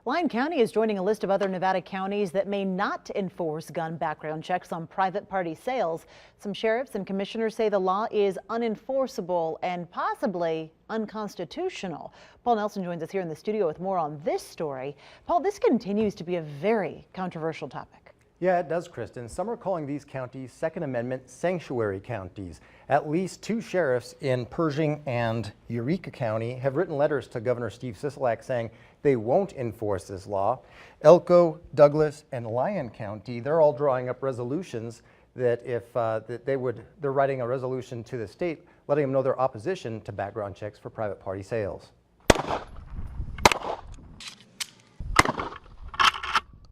Lyon County is joining a list of other Nevada counties that may not enforce gun background checks on private party sales. Some sheriffs and commissioners say the law is unenforceable and possibly unconstitutional. Paul Nelson joins us here in the studio with more on this story. Paul, this continues to be a very controversial topic. Yeah, it does, Kristen. Some are calling these counties Second Amendment sanctuary counties. At least two sheriffs in Pershing and Eureka County have written letters to Governor Steve Sisolak saying they won't enforce this law. Elko, Douglas, and Lyon County, they're all drawing up resolutions that they're writing a resolution to the state letting them know their opposition to background checks for private party sales.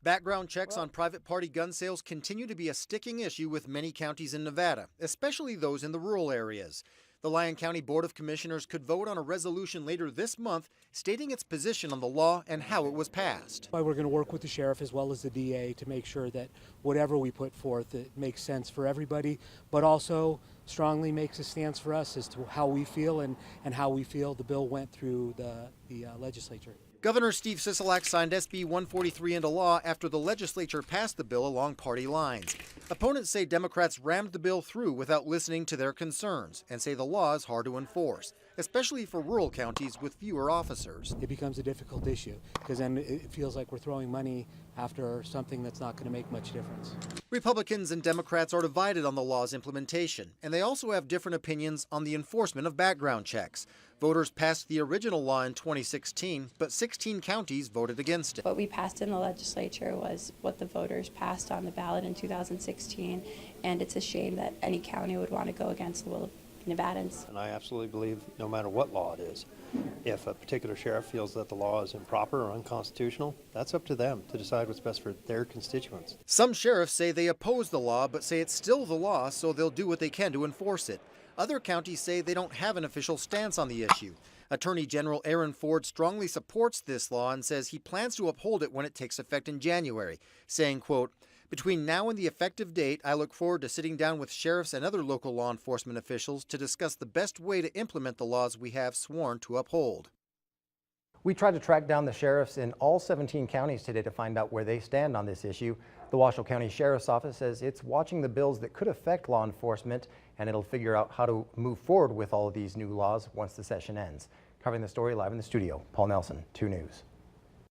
Background checks on private party gun sales continue to be a sticking issue with many counties in Nevada, especially those in the rural areas. The Lyon County Board of Commissioners could vote on a resolution later this month stating its position on the law and how it was passed. We're going to work with the sheriff as well as the DA to make sure that whatever we put forth, it makes sense for everybody, but also strongly makes a stance for us as to how we feel and how we feel the bill went through the legislature. Governor Steve Sisolak signed SB 143 into law after the legislature passed the bill along party lines. Opponents say Democrats rammed the bill through without listening to their concerns and say the law is hard to enforce, especially for rural counties with fewer officers. It becomes a difficult issue because then it feels like we're throwing money after something that's not going to make much difference. Republicans and Democrats are divided on the law's implementation, and they also have different opinions on the enforcement of background checks. Voters passed the original law in 2016, but 16 counties voted against it. What we passed in the legislature was what the voters passed on the ballot in 2016, and it's a shame that any county would want to go against the will of Nevadans. And I absolutely believe no matter what law it is, if a particular sheriff feels that the law is improper or unconstitutional, that's up to them to decide what's best for their constituents. Some sheriffs say they oppose the law, but say it's still the law, so they'll do what they can to enforce it. Other counties say they don't have an official stance on the issue. Attorney General Aaron Ford strongly supports this law and says he plans to uphold it when it takes effect in January, saying, quote, "Between now and the effective date, I look forward to sitting down with sheriffs and other local law enforcement officials to discuss the best way to implement the laws we have sworn to uphold." We tried to track down the sheriffs in all 17 counties today to find out where they stand on this issue. The Washoe County Sheriff's Office says it's watching the bills that could affect law enforcement, and it'll figure out how to move forward with all of these new laws once the session ends. Covering the story live in the studio, Paul Nelson, 2 News.